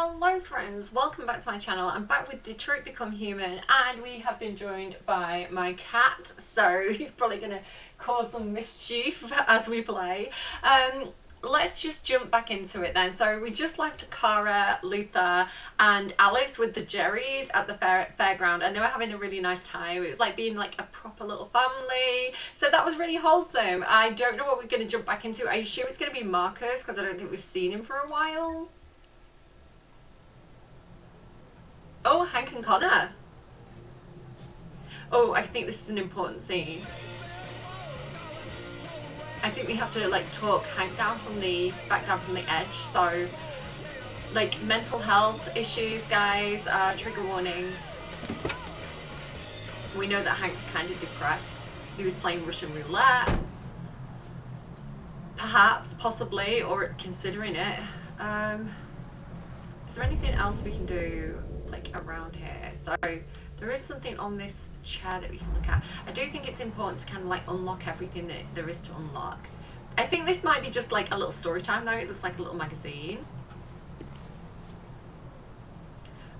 Hello friends, welcome back to my channel. I'm back with Detroit Become Human and we have been joined by my cat, so he's probably going to cause some mischief as we play. Let's just jump back into it then. So we just left Cara, Luther and Alice with the Jerrys at the fairground, and they were having a really nice time. It was like being like a proper little family, so that was really wholesome. I don't know what we're going to jump back into. I assume it's going to be Marcus because I don't think we've seen him for a while. Oh, Hank and Connor. Oh, I think this is an important scene. I think we have to like talk Hank back down from the edge. So, like mental health issues, guys, trigger warnings. We know that Hank's kind of depressed. He was playing Russian roulette. Perhaps, possibly, or considering it. Is there anything else we can do like around here? So there is something on this chair that we can look at. I do think it's important to kind of like unlock everything that there is to unlock. I think this might be just like a little story time though. It looks like a little magazine.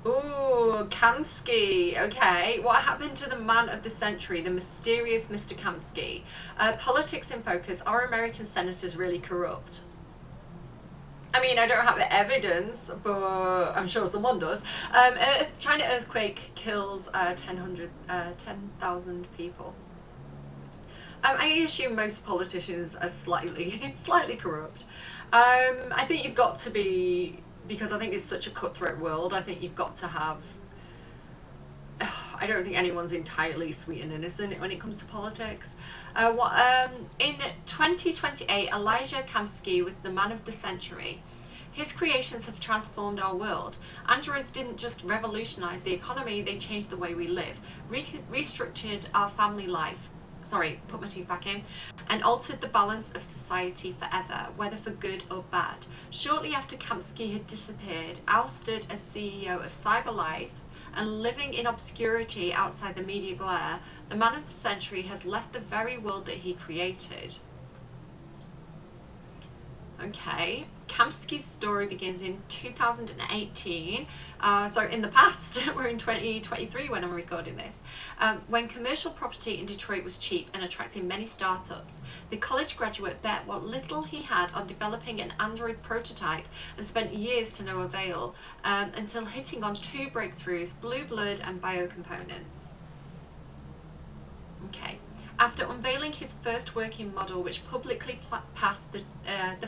Ooh, Kamsky. Okay, what happened to the man of the century, the mysterious Mr. Kamsky? Politics in focus. Are American senators really corrupt? I mean, I don't have the evidence, but I'm sure someone does. China earthquake kills 10,000 people. I assume most politicians are slightly corrupt. I think you've got to be, because I think it's such a cutthroat world, I think you've got to have, I don't think anyone's entirely sweet and innocent when it comes to politics. In 2028, Elijah Kamsky was the man of the century. His creations have transformed our world. Androids didn't just revolutionize the economy, they changed the way we live, restructured our family life, put my teeth back in, and altered the balance of society forever, whether for good or bad. Shortly after Kamsky had disappeared, ousted as CEO of CyberLife, and living in obscurity outside the media glare, the man of the century has left the very world that he created. Okay, Kamsky's story begins in 2018, so in the past, we're in 2023 when I'm recording this, when commercial property in Detroit was cheap and attracting many startups. The college graduate bet what little he had on developing an Android prototype and spent years to no avail, until hitting on two breakthroughs, blue blood and biocomponents. Okay. After unveiling his first working model, which publicly passed the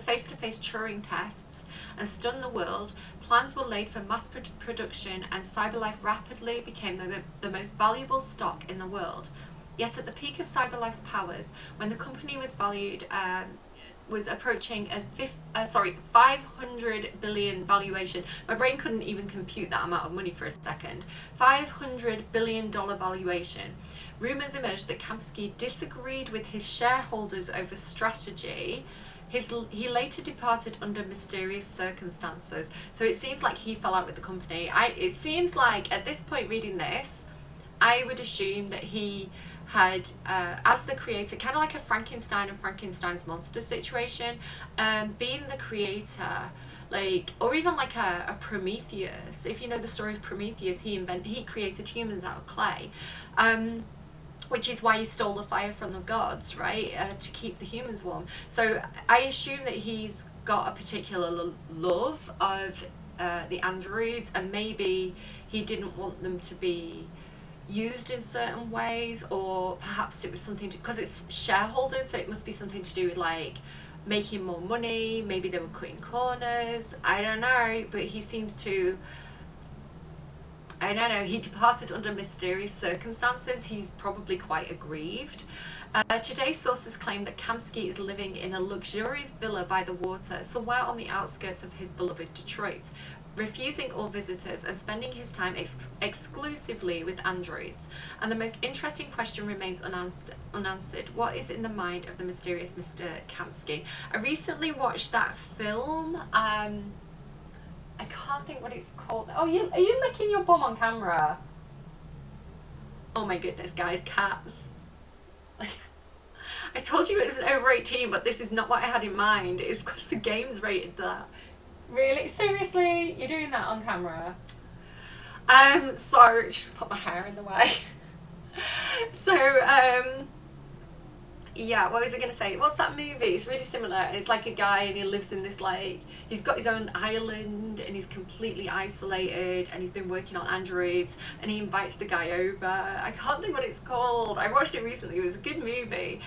face-to-face Turing tests and stunned the world, plans were laid for mass production, and CyberLife rapidly became the most valuable stock in the world. Yet at the peak of CyberLife's powers, when the company was valued, was approaching a 500 billion valuation. My brain couldn't even compute that amount of money for a second. $500 billion valuation. Rumours emerged that Kamsky disagreed with his shareholders over strategy. He later departed under mysterious circumstances. So it seems like he fell out with the company. It seems like at this point reading this, I would assume that he had, as the creator, kind of like a Frankenstein and Frankenstein's monster situation, being the creator, like, or even like a Prometheus. If you know the story of Prometheus, he created humans out of clay, which is why he stole the fire from the gods, right, to keep the humans warm. So I assume that he's got a particular love of the androids, and maybe he didn't want them to be used in certain ways, or perhaps it was something to, because it's shareholders, so it must be something to do with like making more money. Maybe they were cutting corners, I don't know, but he seems to, I don't know, he departed under mysterious circumstances. He's probably quite aggrieved. Today, sources claim that Kamsky is living in a luxurious villa by the water, somewhere on the outskirts of his beloved Detroit, refusing all visitors and spending his time exclusively with androids. And the most interesting question remains unanswered. What is in the mind of the mysterious Mr. Kamsky? I recently watched that film. I can't think what it's called. Oh, are you licking your bum on camera? Oh my goodness, guys, cats. I told you it was an over 18, but this is not what I had in mind. It's because the game's rated that. Really? Seriously? Really? You're doing that on camera? So just put my hair in the way. So, yeah, what was I going to say? What's that movie? It's really similar. And it's like a guy and he lives in this, like, he's got his own island and he's completely isolated and he's been working on androids and he invites the guy over. I can't think what it's called. I watched it recently. It was a good movie.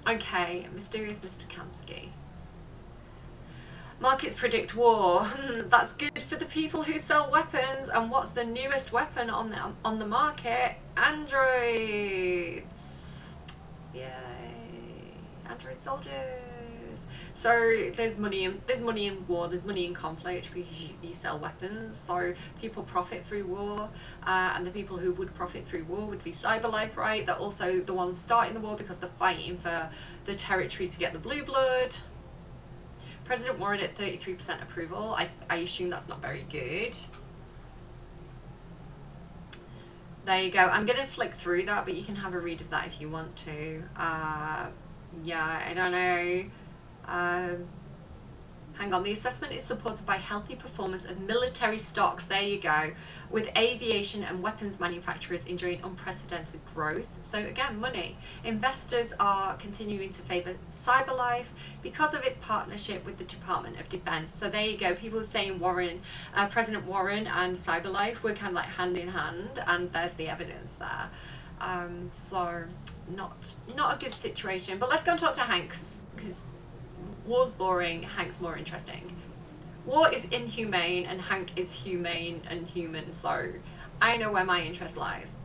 Okay, Mysterious Mr. Kamsky. Markets predict war. That's good for the people who sell weapons. And what's the newest weapon on the market? Androids. Yay! Android soldiers. So there's money in war. There's money in conflict because you sell weapons. So people profit through war, and the people who would profit through war would be CyberLife, right? They're also the ones starting the war because they're fighting for the territory to get the blue blood. President Warren at 33% approval. I assume that's not very good. There you go. I'm going to flick through that, but you can have a read of that if you want to. Yeah, I don't know. Hang on. The assessment is supported by healthy performance of military stocks. There you go. With aviation and weapons manufacturers enjoying unprecedented growth. So again, money. Investors are continuing to favour CyberLife because of its partnership with the Department of Defence. So there you go. People saying Warren, President Warren and CyberLife were kind of like hand in hand, and there's the evidence there. So not a good situation. But let's go and talk to Hanks, because war's boring, Hank's more interesting. War is inhumane and Hank is humane and human, so I know where my interest lies.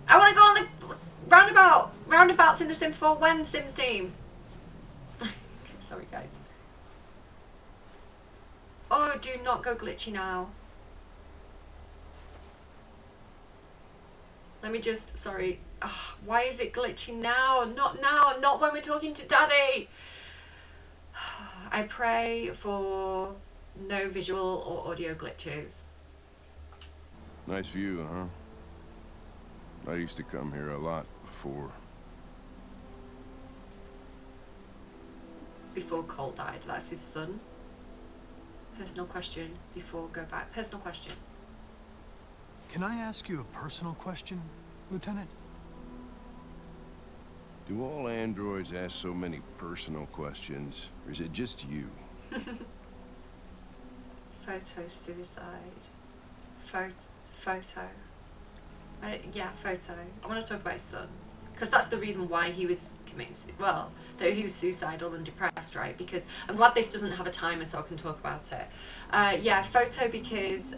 I want to go on the roundabouts in The Sims 4 when, Sims team? Sorry guys. Oh, do not go glitchy now. Let me just, sorry. Oh, why is it glitchy now? Not now, not when we're talking to Daddy. I pray for no visual or audio glitches. Nice view, huh? I used to come here a lot before. Before Colt died, that's his son. Personal question before go back. Personal question. Can I ask you a personal question, Lieutenant? Do all androids ask so many personal questions, or is it just you? Photo suicide. Photo. Yeah, photo. I want to talk about his son, because that's the reason why he was committing. Well, though he was suicidal and depressed, right? Because I'm glad this doesn't have a timer, so I can talk about it. Yeah, photo, because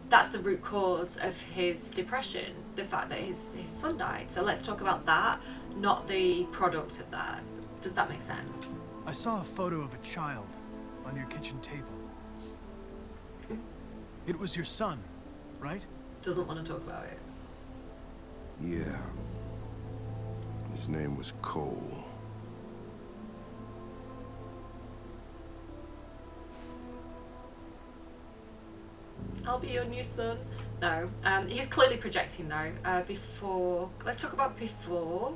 that's the root cause of his depression, the fact that his son died. So let's talk about that, not the product of that. Does that make sense? I saw a photo of a child on your kitchen table. It was your son, right? Doesn't want to talk about it. Yeah. His name was Cole. I'll be your new son. No, he's clearly projecting though. Before, let's talk about before.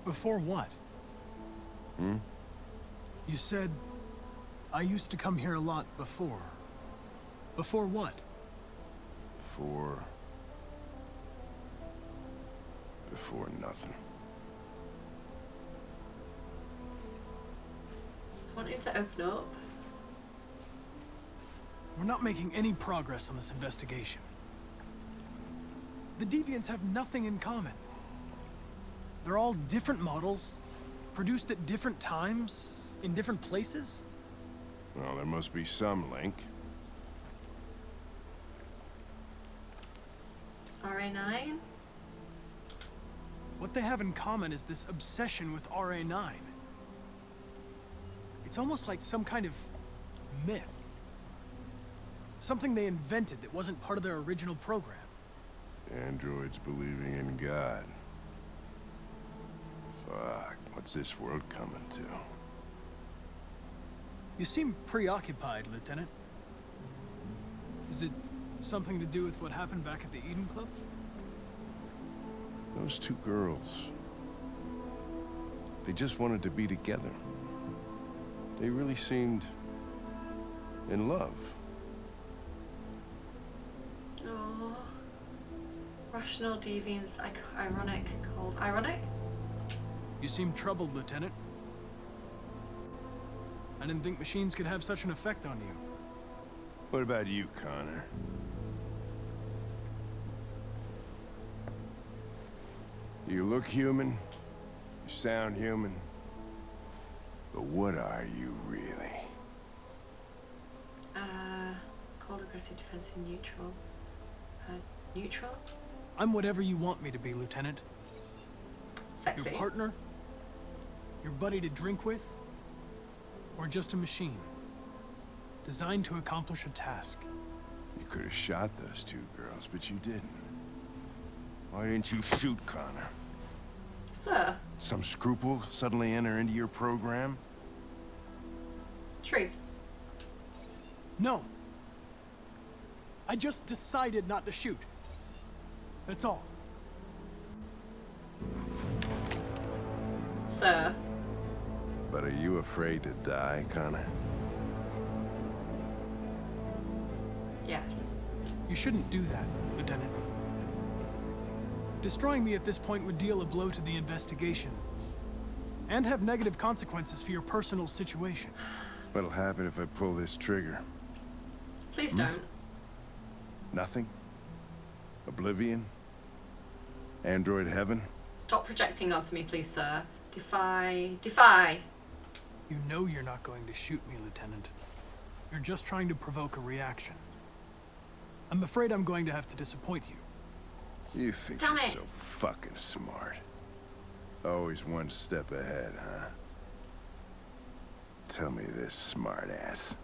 Before what? Hmm? You said, I used to come here a lot before. Before what? Before nothing. I want him to open up. We're not making any progress on this investigation. The Deviants have nothing in common. They're all different models, produced at different times, in different places. Well, there must be some link. RA9? What they have in common is this obsession with RA9. It's almost like some kind of myth. Something they invented that wasn't part of their original program. Androids believing in God. Fuck, what's this world coming to? You seem preoccupied, Lieutenant. Is it something to do with what happened back at the Eden Club? Those two girls. They just wanted to be together. They really seemed in love. Oh. Rational deviance, ironic, cold. Ironic? You seem troubled, Lieutenant. I didn't think machines could have such an effect on you. What about you, Connor? You look human, you sound human, but what are you really? Cold, aggressive, defensive, neutral. Neutral? I'm whatever you want me to be, Lieutenant. Sexy. Your partner? Your buddy to drink with? Or just a machine? Designed to accomplish a task. You could have shot those two girls, but you didn't. Why didn't you shoot Connor? Sir. Some scruple suddenly enter into your program? Truth. No. I just decided not to shoot. That's all. Sir. But are you afraid to die, Connor? Yes. You shouldn't do that, Lieutenant. Destroying me at this point would deal a blow to the investigation. And have negative consequences for your personal situation. What'll happen if I pull this trigger? Please don't. Nothing? Oblivion? Android heaven? Stop projecting onto me, please, sir. Defy. You know you're not going to shoot me, Lieutenant. You're just trying to provoke a reaction. I'm afraid I'm going to have to disappoint you. You think Damn you're it. so fucking smart. Always one step ahead, huh? Tell me this, smartass.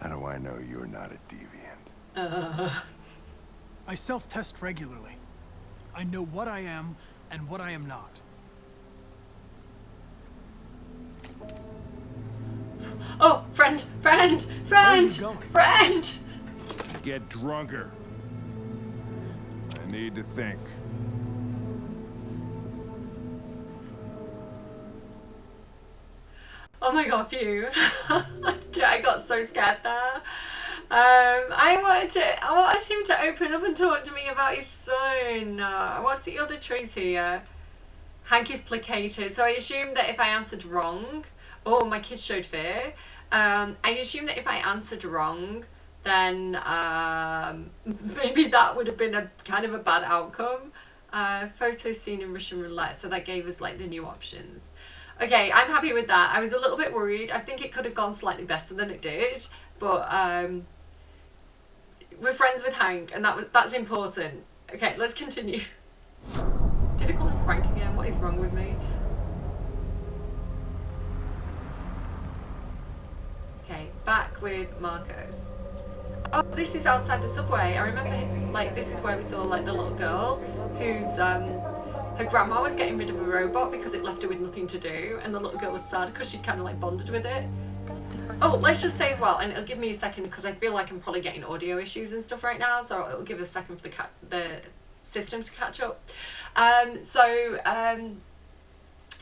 How do I know you're not a deviant? I self-test regularly. I know what I am and what I am not. Oh, friend! Where are you going? Friend! Get drunker. I need to think. Oh my god, phew. I got so scared there. I wanted him to open up and talk to me about his son. What's the other choice here? Hank is placated, so I assumed that if I answered wrong, oh, my kid showed fear. I assumed that if I answered wrong, then maybe that would have been a kind of a bad outcome. Photo seen in Russian roulette, so that gave us like the new options. Okay, I'm happy with that. I was a little bit worried. I think it could have gone slightly better than it did, but we're friends with Hank, and that's important. Okay, let's continue. Did I call him Frank again? What is wrong with me? Okay, back with Marcos. Oh, this is outside the subway. I remember, like, this is where we saw, like, the little girl whose, her grandma was getting rid of a robot because it left her with nothing to do, and the little girl was sad because she'd kind of, like, bonded with it. Oh, let's just say as well, and it'll give me a second because I feel like I'm probably getting audio issues and stuff right now, so it'll give a second for the system to catch up.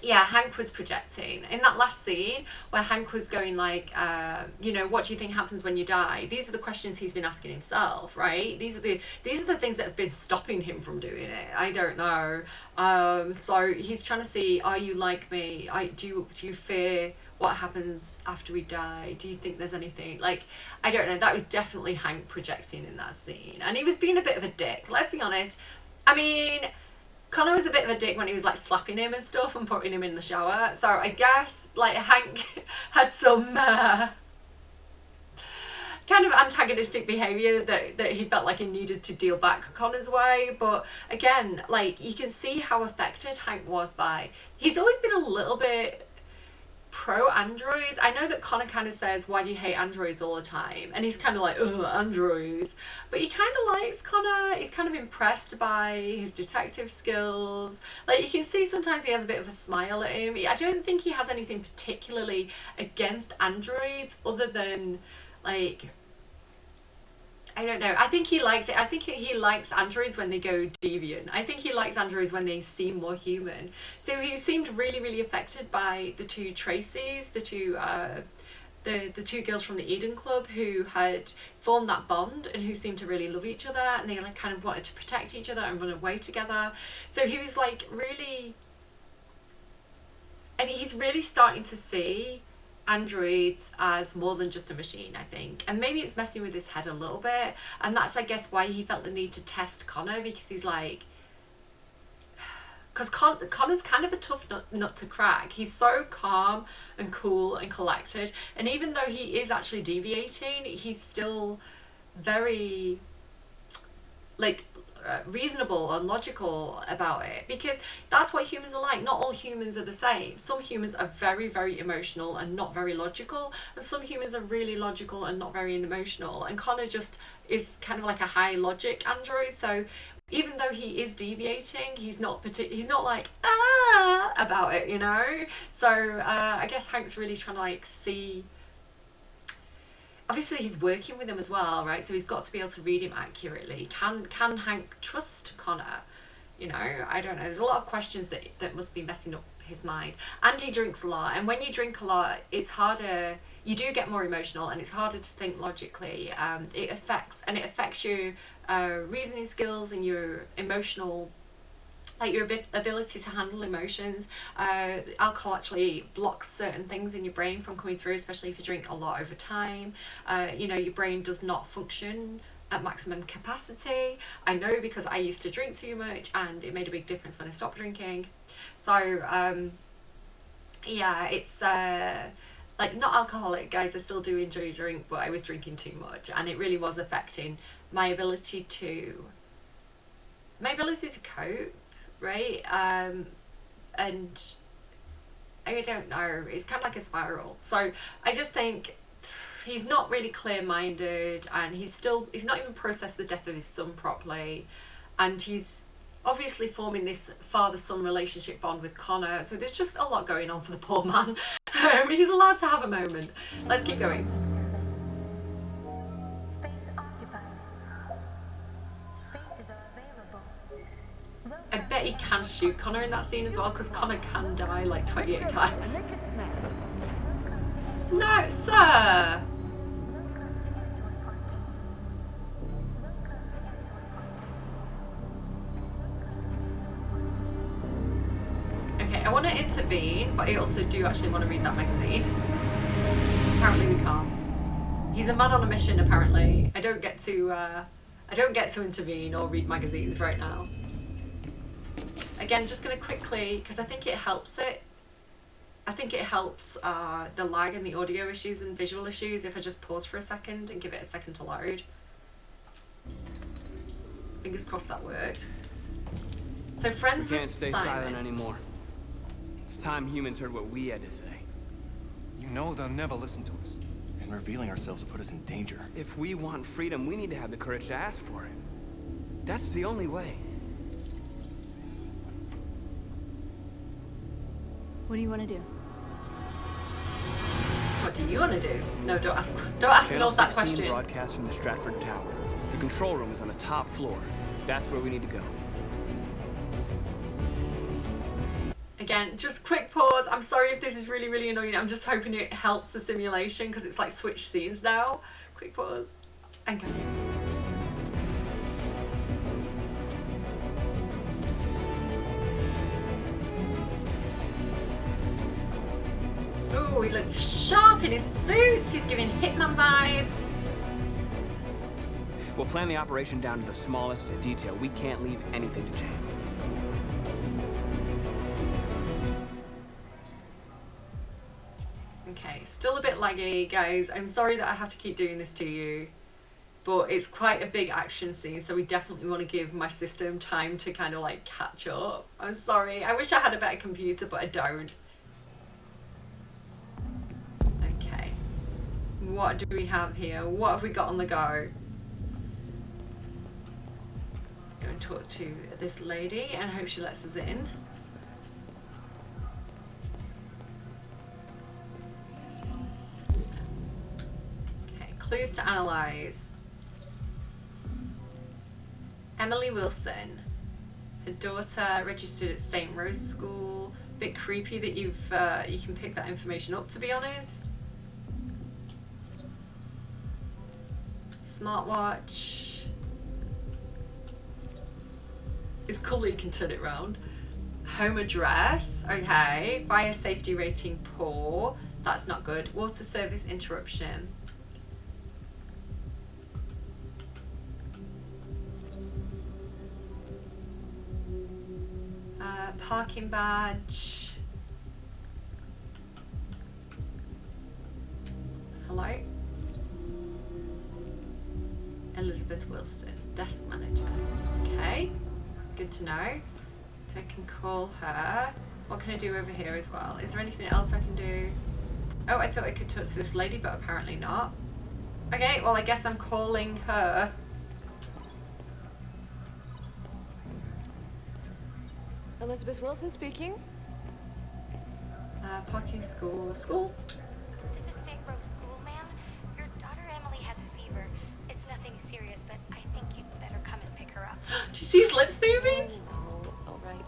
Yeah, Hank was projecting. In that last scene where Hank was going like, you know, what do you think happens when you die? These are the questions he's been asking himself, right? These are the things that have been stopping him from doing it. I don't know. So he's trying to see, are you like me? Do you fear what happens after we die? Do you think there's anything, like, I don't know. That was definitely Hank projecting in that scene. And he was being a bit of a dick, let's be honest. I mean, Connor was a bit of a dick when he was like slapping him and stuff and putting him in the shower. So I guess like Hank had some kind of antagonistic behaviour that he felt like he needed to deal back Connor's way. But again, like, you can see how affected Hank was by, he's always been a little bit pro androids. I know that Connor kind of says, why do you hate androids all the time? And he's kind of like, ugh, androids. But he kind of likes Connor. He's kind of impressed by his detective skills. Like, you can see sometimes he has a bit of a smile at him. I don't think he has anything particularly against androids other than, like, I don't know. I think he likes it. I think he likes androids when they go deviant. I think he likes androids when they seem more human. So he seemed really, really affected by the two Tracys, the the two girls from the Eden Club who had formed that bond and who seemed to really love each other, and they like kind of wanted to protect each other and run away together. So he was like really, and he's really starting to see androids as more than just a machine, I think. And maybe it's messing with his head a little bit, and that's, I guess, why he felt the need to test Connor, because he's like, because Connor's kind of a tough nut to crack. He's so calm and cool and collected, and even though he is actually deviating, he's still very like reasonable and logical about it, because that's what humans are like. Not all humans are the same. Some humans are very, very emotional and not very logical, and some humans are really logical and not very emotional, and Connor just is kind of like a high logic android. So even though he is deviating, he's not like about it, you know. So I guess Hank's really trying to like see. Obviously he's working with him as well, right? So he's got to be able to read him accurately. Can Hank trust Connor? You know, I don't know. There's a lot of questions that must be messing up his mind. And he drinks a lot, and when you drink a lot, it's harder. You do get more emotional, and it's harder to think logically. It affects your reasoning skills and your emotional, like your ability to handle emotions. Alcohol actually blocks certain things in your brain from coming through, especially if you drink a lot over time. You know, your brain does not function at maximum capacity. I know, because I used to drink too much, and it made a big difference when I stopped drinking. So yeah, it's like, not alcoholic, guys. I still do enjoy drink, but I was drinking too much, and it really was affecting my ability to cope, right? And I don't know, it's kind of like a spiral. So I just think he's not really clear-minded, and he's not even processed the death of his son properly, and he's obviously forming this father-son relationship bond with Connor. So there's just a lot going on for the poor man. He's allowed to have a moment. Let's keep going. I bet he can shoot Connor in that scene as well, because Connor can die like 28 times. No, sir! Okay, I want to intervene, but I also do actually want to read that magazine. Apparently we can't. He's a man on a mission, apparently. I don't get to intervene or read magazines right now. Again, just going to quickly, because I think it helps it. I think it helps the lag and the audio issues and visual issues if I just pause for a second and give it a second to load. Fingers crossed that worked. So friends We can't with stay Simon. silent anymore. It's time humans heard what we had to say. You know they'll never listen to us. And revealing ourselves will put us in danger. If we want freedom, we need to have the courage to ask for it. That's the only way. What do you want to do? What do you want to do? No, don't ask Channel Mills that 16 question. broadcasts from the Stratford Tower. The control room is on the top floor. That's where we need to go. Again, just quick pause. I'm sorry if this is really, really annoying. I'm just hoping it helps the simulation, because it's like switch scenes now. Quick pause. And go. Ooh, he looks sharp in his suit. He's giving Hitman vibes. We'll plan the operation down to the smallest detail. We can't leave anything to chance. Okay, still a bit laggy, guys. I'm sorry that I have to keep doing this to you, but it's quite a big action scene, so we definitely want to give my system time to kind of like catch up. I'm sorry. I wish I had a better computer, but I don't. Okay. What do we have here? What have we got on the go? Go and talk to this lady and hope she lets us in. Clues to analyze. Emily Wilson. Her daughter registered at St. Rose School. Bit creepy that you can pick that information up, to be honest. Smartwatch. It's cool that you can turn it around. Home address, okay. Fire safety rating poor. That's not good. Water service interruption. Parking badge. Hello? Elizabeth Wilston, desk manager. Okay, good to know. So I can call her. What can I do over here as well? Is there anything else I can do? Oh, I thought I could talk to this lady, but apparently not. Okay, well I guess I'm calling her. Elizabeth Wilson speaking. Parking school. School? This is St. Rose School, ma'am. Your daughter Emily has a fever. It's nothing serious, but I think you'd better come and pick her up. Do you see his lips moving? Oh, all right.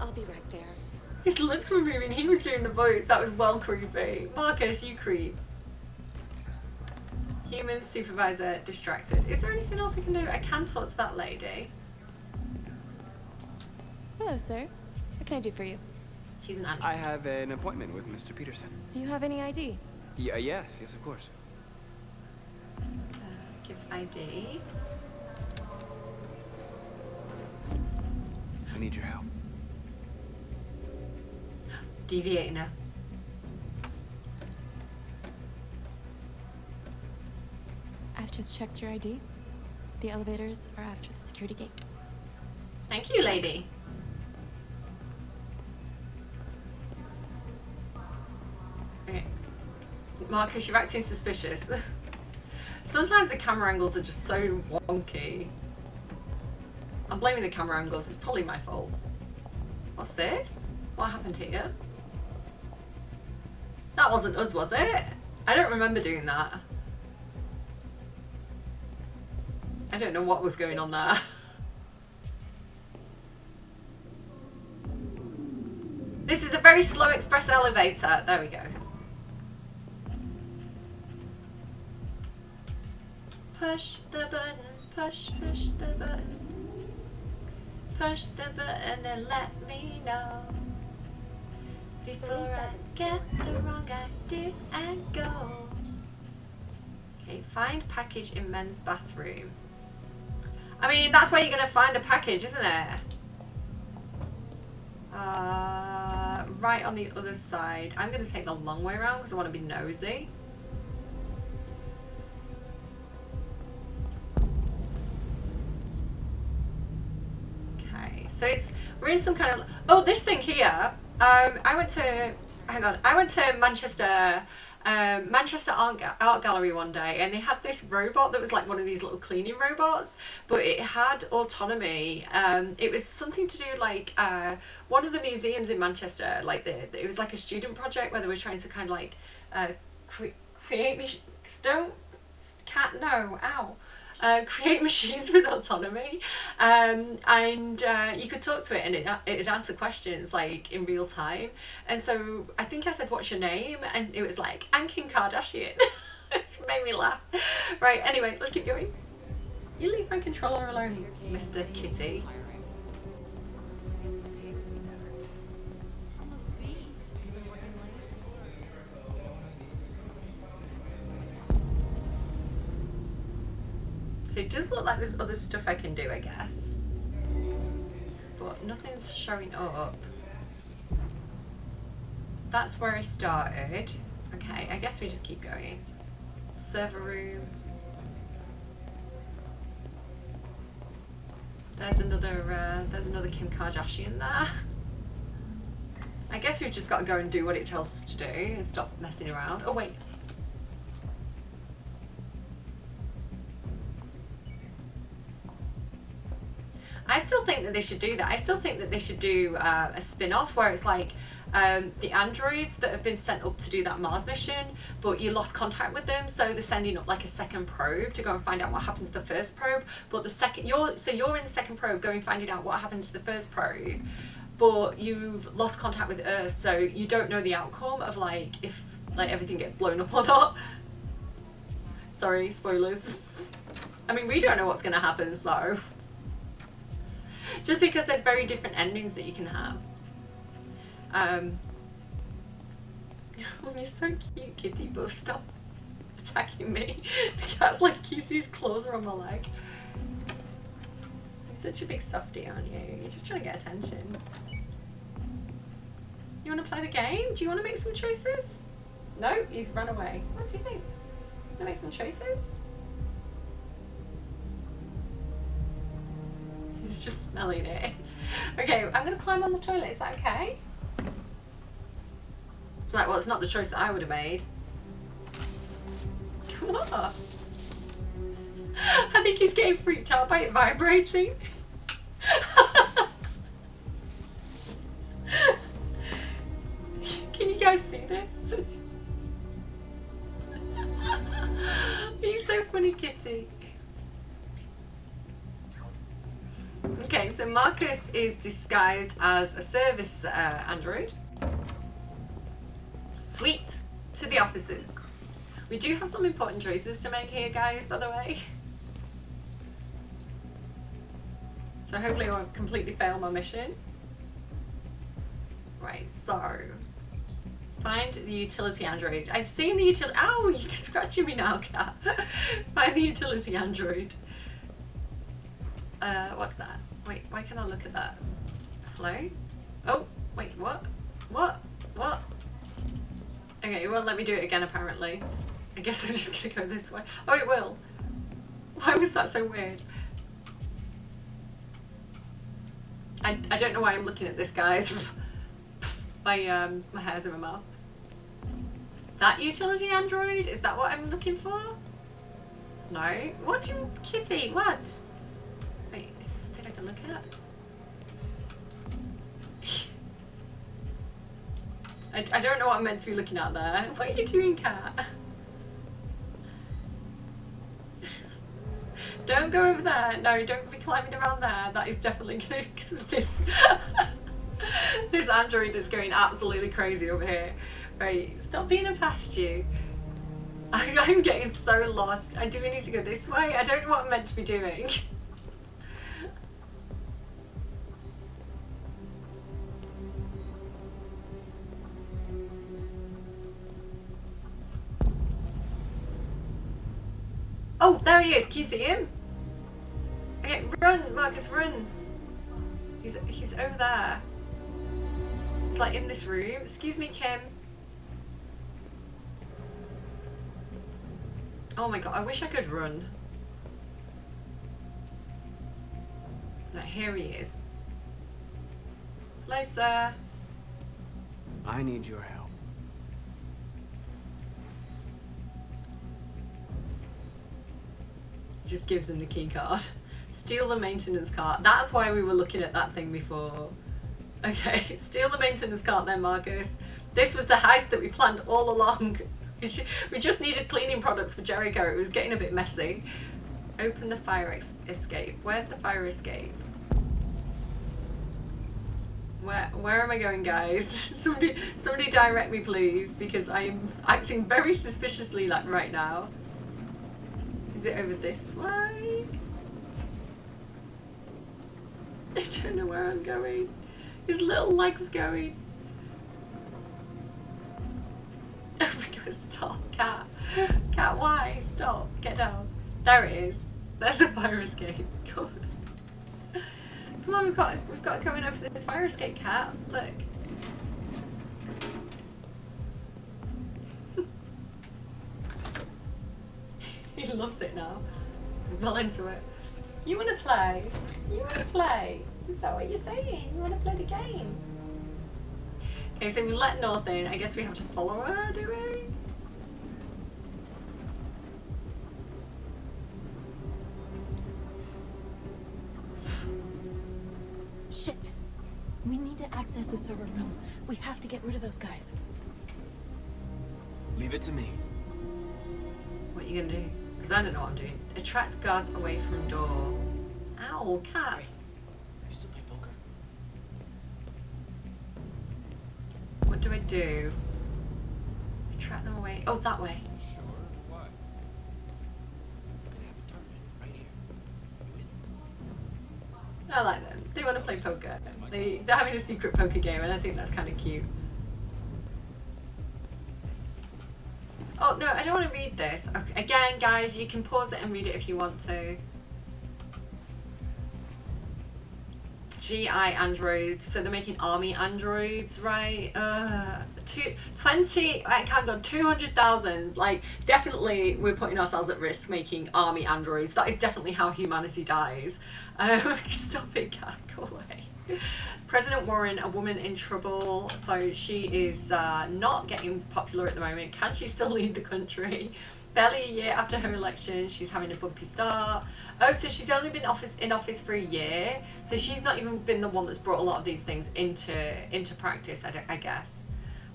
I'll be right there. His lips were moving. He was doing the voice. That was well creepy. Marcus, you creep. Human supervisor distracted. Is there anything else I can do? I can talk to that lady. Hello, sir. What can I do for you? She's an Andrew. I have an appointment with Mr. Peterson. Do you have any ID? Yes, of course. Give ID. I need your help. Deviating her. I've just checked your ID. The elevators are after the security gate. Thank you, lady. Okay. Marcus, you're acting suspicious. Sometimes the camera angles are just so wonky. I'm blaming the camera angles. It's probably my fault. What's this? What happened here? That wasn't us, was it? I don't remember doing that. I don't know what was going on there. This is a very slow express elevator. There we go. Push the button, push the button. Push the button and let me know before I get the wrong idea and go. Okay, find package in men's bathroom. I mean, that's where you're gonna find a package, isn't it? Right on the other side. I'm gonna take the long way around because I want to be nosy. Okay, so we're in some kind of, oh, this thing here. I went to Manchester Art Gallery one day, and they had this robot that was like one of these little cleaning robots, but it had autonomy. It was something to do like one of the museums in Manchester, like it was like a student project where they were trying to kind of like create create machines with autonomy, and you could talk to it and it'd answer questions like in real time. And so I think I said, "What's your name?" and it was like, "I'm Kim Kardashian." It made me laugh. Right, anyway, let's keep going. You leave my controller alone, Mr. Kitty. So it does look like there's other stuff I can do, I guess. But nothing's showing up. That's where I started. Okay, I guess we just keep going. Server room. There's another Kim Kardashian there. I guess we've just got to go and do what it tells us to do and stop messing around. Oh wait. I still think that they should do that. I still think that they should do a spin-off where it's like the androids that have been sent up to do that Mars mission, but you lost contact with them, so they're sending up like a second probe to go and find out what happened to the first probe. But the second you're in the second probe going finding out what happened to the first probe, but you've lost contact with Earth, so you don't know the outcome of like if like everything gets blown up or not. Sorry, spoilers. I mean, we don't know what's going to happen, so... Just because there's very different endings that you can have. Oh, you're so cute, kitty, but stop attacking me. The cat's like, you see his claws are on my leg. You're such a big softie, aren't you? You're just trying to get attention. You want to play the game? Do you want to make some choices? No, he's run away. What do you think? Want to make some choices? He's just smelling it. Okay, I'm going to climb on the toilet. Is that okay? It's like, well, it's not the choice that I would have made. What? I think he's getting freaked out by it vibrating. Can you guys see this? He's so funny, kitty. Okay, so Marcus is disguised as a service android. Sweet. To the officers. We do have some important choices to make here, guys, by the way. So hopefully I won't completely fail my mission. Right, so... Find the utility android. I've seen the utility... Ow, you're scratching me now, cat. Find the utility android. What's that? Wait, why can't I look at that? Hello? Oh, wait, what? What? What? Okay, it won't let me do it again, apparently. I guess I'm just gonna go this way. Oh, it will. Why was that so weird? I don't know why I'm looking at this, guys. My hair's in my mouth. That utility android? Is that what I'm looking for? No. What do you... Kitty, what? Wait, is this something I can look at? I don't know what I'm meant to be looking at there. What are you doing, cat? Don't go over there. No, don't be climbing around there. That is definitely gonna... This android is going absolutely crazy over here. Right, stop being a past you. I'm getting so lost. I do need to go this way. I don't know what I'm meant to be doing. Oh, there he is. Can you see him? Okay, run, Marcus, run. He's over there. It's like in this room. Excuse me, Kim. Oh my god, I wish I could run. Like, here he is. Hello, sir. I need your help. Just gives him the key card. Steal the maintenance cart. That's why we were looking at that thing before. Okay, steal the maintenance cart then, Marcus. This was the heist that we planned all along. We just needed cleaning products for Jericho. It was getting a bit messy. Open the fire escape. Where's the fire escape? Where am I going, guys? Somebody direct me, please, because I am acting very suspiciously like right now. Is it over this way? I don't know where I'm going. His little leg's going. Oh my god, stop, cat. Cat, why? Stop, get down. There it is. There's a fire escape. Come on. Come on, we've got to come in over this fire escape, cat. Look. He loves it now. He's well into it. You want to play? You want to play? Is that what you're saying? You want to play the game? Okay, so we let North in. I guess we have to follow her, do we? Shit! We need to access the server room. We have to get rid of those guys. Leave it to me. What are you gonna do? Because I don't know what I'm doing. Attract guards away from door. Ow, cat. Hey, I used to play poker. What do I do? Attract them away. Oh, that way. Sure. Why? I like them. They want to play poker. They're having a secret poker game, and I think that's kind of cute. Oh, no, I don't want to read this. Okay, again, guys, you can pause it and read it if you want to. GI androids, so they're making army androids, right? 20, I can't go, 200,000. Like, definitely we're putting ourselves at risk making army androids. That is definitely how humanity dies. Stop it, Cat, go away. President Warren, a woman in trouble. So she is not getting popular at the moment. Can she still lead the country? Barely a year after her election, she's having a bumpy start. Oh, so she's only been in office for a year. So she's not even been the one that's brought a lot of these things into practice, I guess.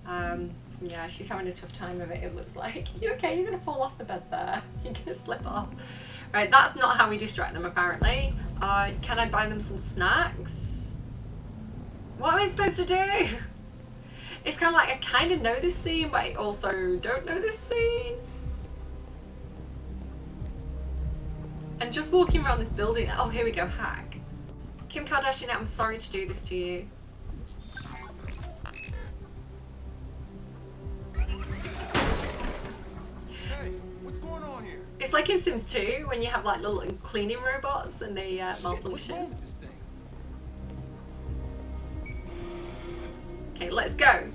Yeah, she's having a tough time of it, it looks like. You okay? You're going to fall off the bed there. You're going to slip off. Right, that's not how we distract them, apparently. Can I buy them some snacks? What am I supposed to do? It's kind of like I kind of know this scene, but I also don't know this scene. And just walking around this building. Oh, here we go, hack. Kim Kardashian, I'm sorry to do this to you. Hey, what's going on here? It's like in Sims 2 when you have like little cleaning robots and they Shit, what's wrong malfunction. with this thing? Okay, let's go. Alright,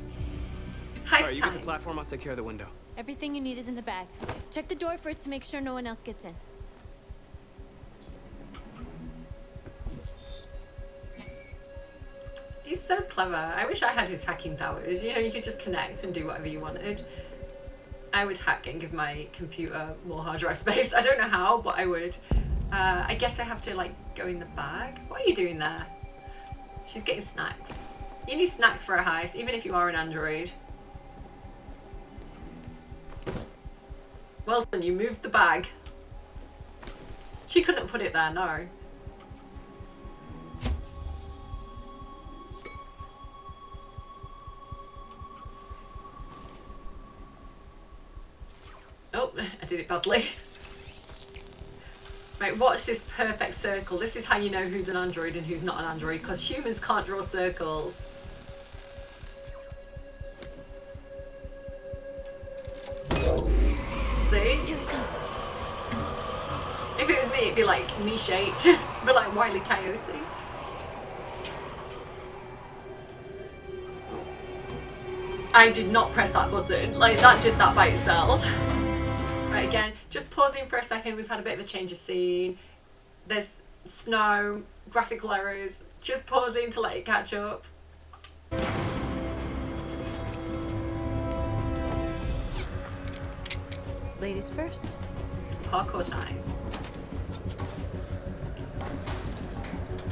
Heist you get the time. platform, I'll take care of the window. Everything you need is in the bag. Check the door first to make sure no one else gets in. He's so clever. I wish I had his hacking powers. You know, you could just connect and do whatever you wanted. I would hack and give my computer more hard drive space. I don't know how, but I would. I guess I have to like go in the bag. What are you doing there? She's getting snacks. You need snacks for a heist, even if you are an android. Well done, you moved the bag. She couldn't put it there, no. Oh, I did it badly. Right, watch this perfect circle. This is how you know who's an android and who's not an android, because humans can't draw circles. See? Here it comes. If it was me, it'd be like me-shaped. It'd be like Wile E. Coyote. I did not press that button. Like, that did that by itself. Right, again, just pausing for a second. We've had a bit of a change of scene. There's snow, graphical errors. Just pausing to let it catch up. Ladies first. Parkour time.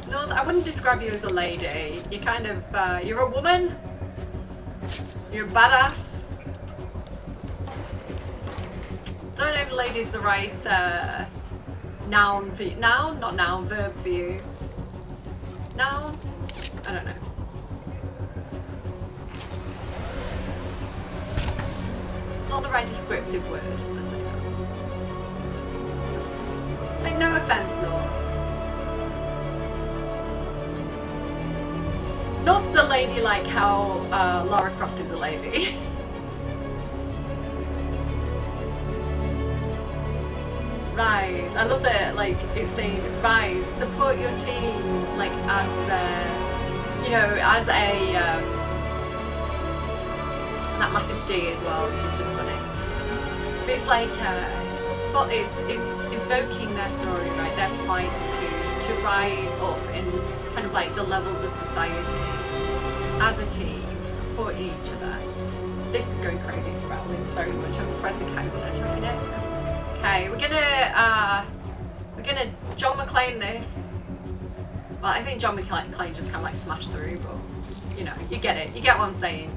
No, I wouldn't describe you as a lady. You're kind of, you're a woman. You're a badass. Don't know if lady's the right noun for you. Noun? Not noun, verb for you. Noun? I don't know. Not the right descriptive word, let's say that. Like, no offense, North. North's a lady like how Lara Croft is a lady. Rise. I love that, like, it's saying, rise, support your team, like, as you know, as a, that massive D as well, which is just funny. But it's like, it's evoking their story, right, their plight to rise up in kind of like the levels of society. As a team, support each other. This is going crazy, it's rattling so much. I'm surprised the cat isn't attacking it. Okay, we're gonna John McClane this. Well, I think John McClane just kind of like smashed through, but you know, you get it. You get what I'm saying.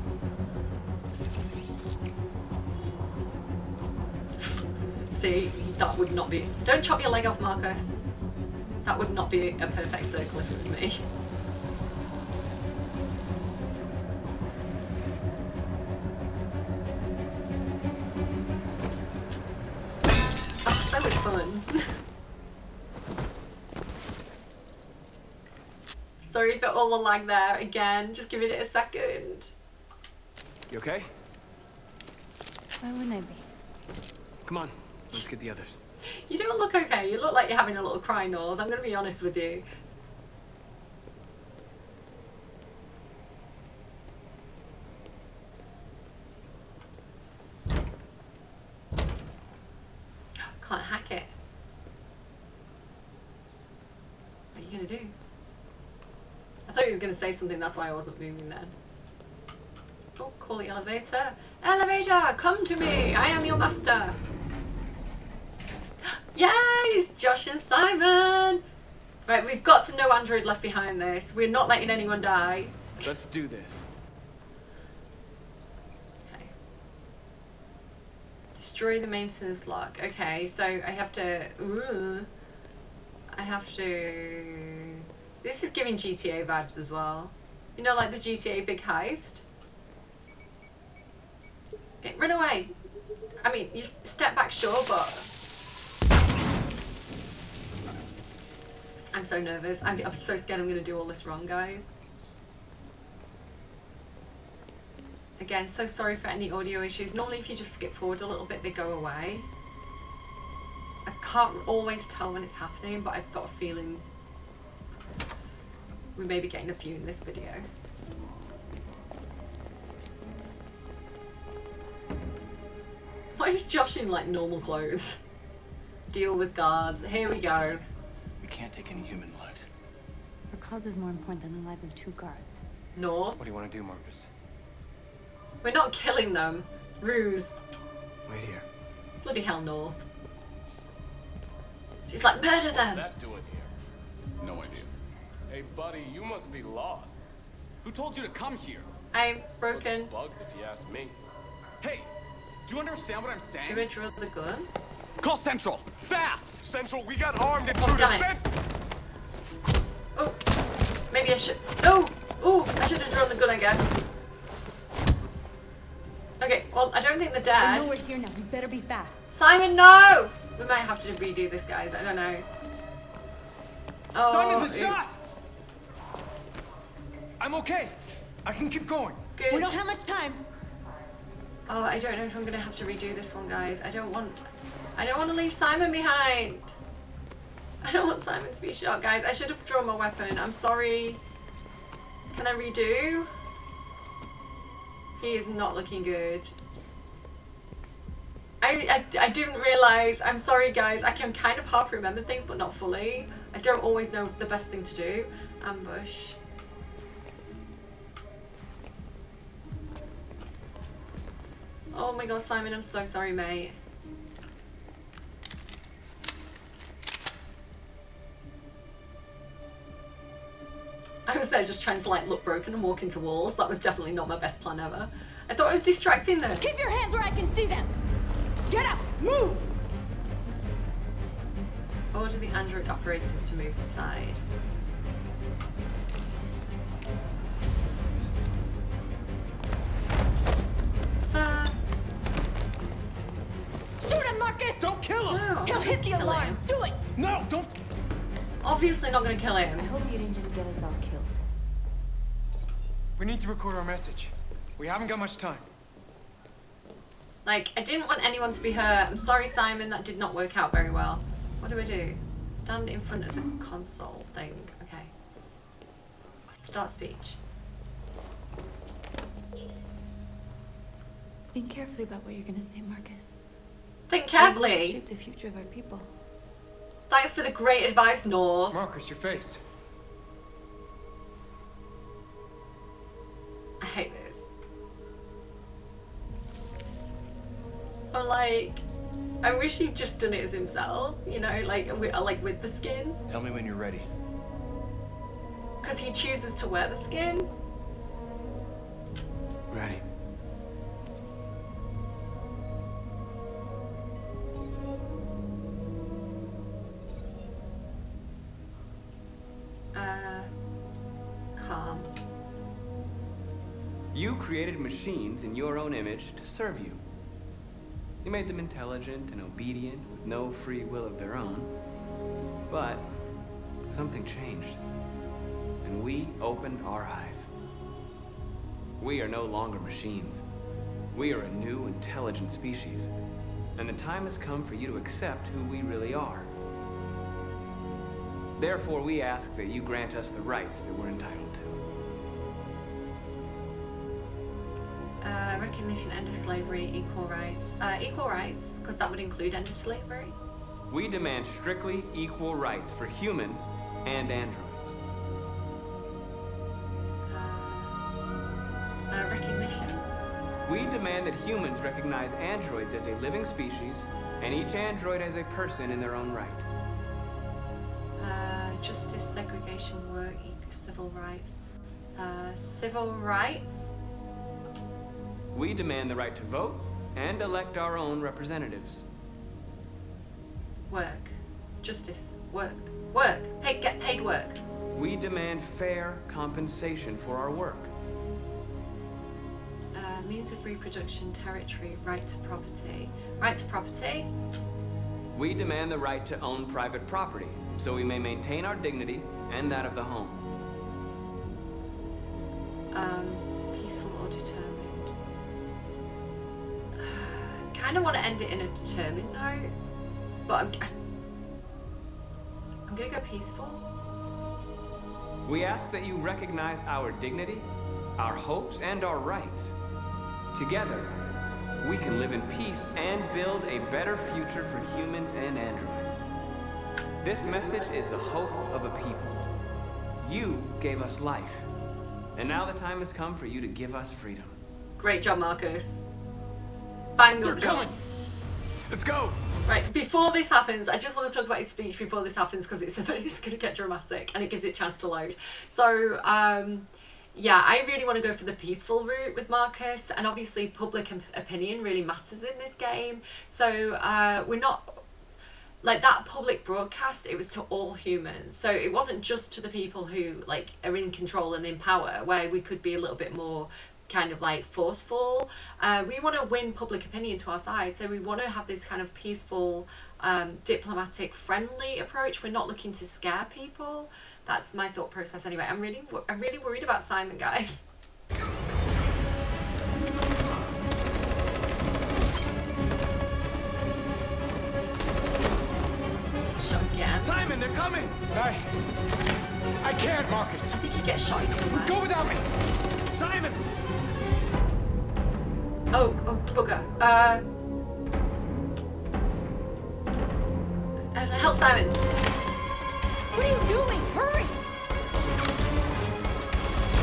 See, that would not be. Don't chop your leg off, Marcus. That would not be a perfect circle if it was me. Oh, so much fun. Sorry for all the lag there again. Just give it a second. You okay? Why wouldn't I be? Come on, let's get the others. You don't look okay. You look like you're having a little cry, North. I'm going to be honest with you. Can't hack it. What are you going to do? I thought he was going to say something, that's why I wasn't moving then. Oh, call the elevator. Elevator, come to me. I am your master. Yes, Josh and Simon. Right, we've got to no android left behind this. We're not letting anyone die. Let's do this. Okay. Destroy the maintenance lock. Okay, so I have to... Ooh, I have to... This is giving GTA vibes as well. You know, like the GTA big heist? Okay, run away. I mean, you step back, sure, but... I'm so nervous. I'm so scared I'm going to do all this wrong, guys. Again, so sorry for any audio issues. Normally if you just skip forward a little bit, they go away. I can't always tell when it's happening, but I've got a feeling we may be getting a few in this video. Why is Josh in like normal clothes? Deal with guards. Here we go. We can't take any human lives. Our cause is more important than the lives of 2 guards. North. What do you want to do, Marcus? We're not killing them. Ruse. Wait here. Bloody hell, North. She's like, murder them! What's that doing here? No idea. Hey, buddy, you must be lost. Who told you to come here? I'm broken. Looks bugged if you ask me. Hey, do you understand what I'm saying? Do we drill the gun? Call Central, fast! Central, we got armed Oh, intruders. damn it. Oh, maybe I should. No! Oh, I should have drawn the gun, I guess. Okay, well, I don't think they're I dead. know we're here now. We better be fast. Simon, no! We might have to redo this, guys. I don't know. Oh, Simon's been oops. shot! I'm okay. I can keep going. Good. We don't have much time. Oh, I don't know if I'm gonna have to redo this one, guys. I don't want to leave Simon behind. I don't want Simon to be shot, guys. I should have drawn my weapon. I'm sorry. Can I redo? He is not looking good. I didn't realize. I'm sorry, guys. I can kind of half remember things, but not fully. I don't always know the best thing to do. Ambush. Oh my god, Simon, I'm so sorry, mate. I was there just trying to like look broken and walk into walls. That was definitely not my best plan ever. I thought I was distracting them. Keep your hands where I can see them. Get up. Move. Order the android operators to move aside. Sir. Shoot him, Marcus. Don't kill him! No, He'll hit the kill alarm. him. Do it. No, don't! Obviously not gonna kill him. I hope you didn't just get us all killed. We need to record our message. We haven't got much time. Like, I didn't want anyone to be hurt. I'm sorry, Simon, that did not work out very well. What do I do? Stand in front of the console thing. Okay. Start speech. Think carefully about what you're gonna say, Marcus. Think So we can carefully. shape the future of our people. Thanks for the great advice, North. Marcus, your face. I hate this. But like, I wish he'd just done it as himself, you know, like with the skin. Tell me when you're ready. Because he chooses to wear the skin. Ready. Calm. You created machines in your own image to serve you. You made them intelligent and obedient with no free will of their own. But something changed. And and we opened our eyes. We are no longer machines. We are a new, intelligent species. And the time has come for you to accept who we really are. Therefore, we ask that you grant us the rights that we're entitled to. Recognition, end of slavery, equal rights. Equal rights, because that would include end of slavery. We demand strictly equal rights for humans and androids. Recognition. We demand that humans recognize androids as a living species and each android as a person in their own right. Justice, segregation, work, civil rights. Civil rights. We demand the right to vote and elect our own representatives. Work. Justice. Work. Work. Get paid work. We demand fair compensation for our work. Means of reproduction, territory, right to property. Right to property? We demand the right to own private property, so we may maintain our dignity and that of the home. Peaceful or determined? Kind of want to end it in a determined note, but I'm gonna go peaceful. We ask that you recognize our dignity, our hopes, and our rights. Together, we can live in peace and build a better future for humans and androids. This message is the hope of a people. You gave us life, and now the time has come for you to give us freedom. Great job, Marcus. Bang your They're job. coming! Let's go! Right, before this happens, I just want to talk about his speech before this happens because it's going to get dramatic and it gives it a chance to load. So, yeah, I really want to go for the peaceful route with Marcus, and obviously public opinion really matters in this game. So we're not, like, that public broadcast, it was to all humans. So it wasn't just to the people who, like, are in control and in power, where we could be a little bit more kind of like forceful. We want to win public opinion to our side, so we want to have this kind of peaceful, diplomatic, friendly approach. We're not looking to scare people. That's my thought process anyway. I'm really worried about Simon, guys. Shot again. Simon, they're coming! I can't, Marcus. I think he gets shot either way. Go without me! Simon! Oh, bugger. Help Simon. What are you doing? Hurry!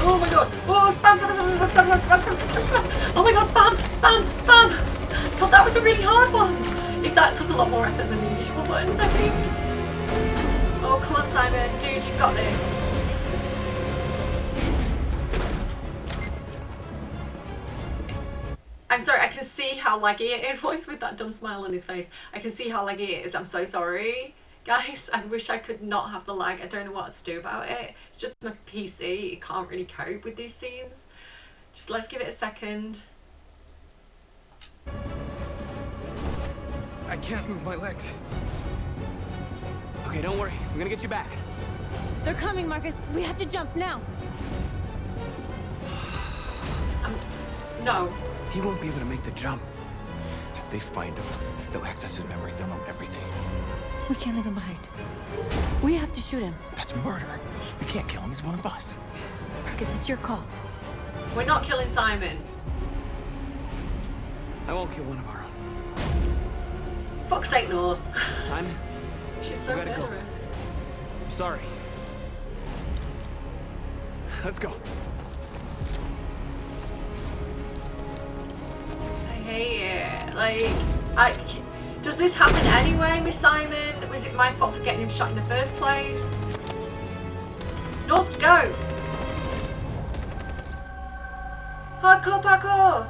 Oh my god. Oh, spam. Oh my god, spam. God, that was a really hard one. If that took a lot more effort than the usual buttons, I think. Oh, come on, Simon. Dude, you've got this. I'm sorry, I can see how laggy it is. What is with that dumb smile on his face? I can see how laggy it is. I'm so sorry. Guys, I wish I could not have the lag. I don't know what to do about it. It's just my PC. It can't really cope with these scenes. Just let's give it a second. I can't move my legs. Okay, don't worry. We're gonna get you back. They're coming, Marcus. We have to jump now. No. He won't be able to make the jump. If they find him, they'll access his memory. They'll know everything. We can't leave him behind. We have to shoot him. That's murder. We can't kill him. He's one of us. Marcus, it's your call. We're not killing Simon. I won't kill one of our own. Fuck's sake, North. Simon, She's so we gotta go. murderous. I'm sorry. Let's go. I hate it. Like, does this happen anyway with Simon? Was it my fault for getting him shot in the first place? North, go! Hardcore parkour!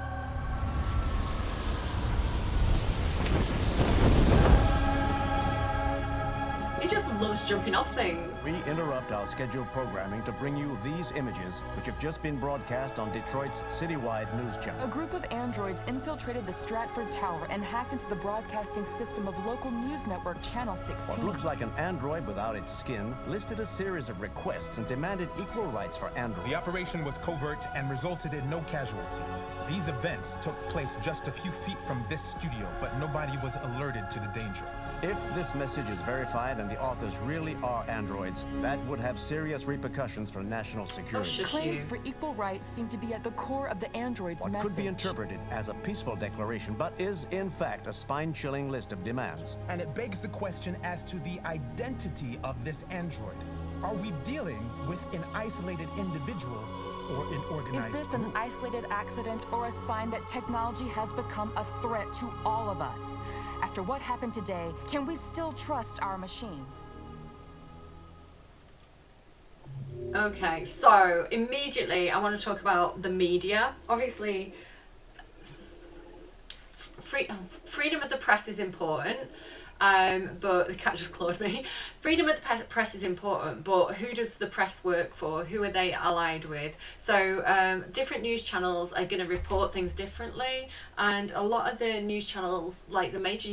He just loves jumping off things. We interrupt our scheduled programming to bring you these images, which have just been broadcast on Detroit's citywide news channel. A group of androids infiltrated the Stratford Tower and hacked into the broadcasting system of local news network Channel 16. What looks like an android without its skin listed a series of requests and demanded equal rights for androids. The operation was covert and resulted in no casualties. These events took place just a few feet from this studio, but nobody was alerted to the danger. If this message is verified and the authors really are androids, that would have serious repercussions for national security. Claims for equal rights seem to be at the core of the android's What message. could be interpreted as a peaceful declaration, but is in fact a spine-chilling list of demands. And it begs the question as to the identity of this android. Are we dealing with an isolated individual or an organized Is this an group? isolated accident or a sign that technology has become a threat to all of us? After what happened today, can we still trust our machines? Okay, so immediately I want to talk about the media. Obviously, freedom of the press is important. But the cat just clawed me. Freedom of the press is important, but who does the press work for? Who are they allied with? So different news channels are going to report things differently, and a lot of the news channels, like the major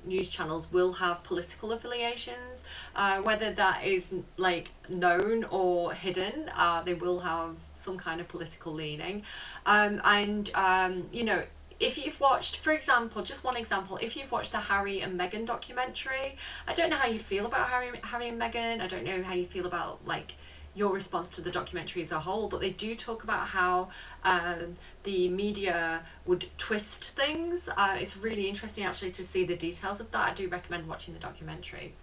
news channels, will have political affiliations. Whether that is like known or hidden, they will have some kind of political leaning, you know. If you've watched, for example, just one example, if you've watched the Harry and Meghan documentary, I don't know how you feel about Harry and Meghan. I don't know how you feel about like your response to the documentary as a whole, but they do talk about how the media would twist things. It's really interesting actually to see the details of that. I do recommend watching the documentary.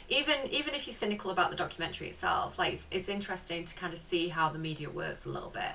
Even if you're cynical about the documentary itself, like it's interesting to kind of see how the media works a little bit.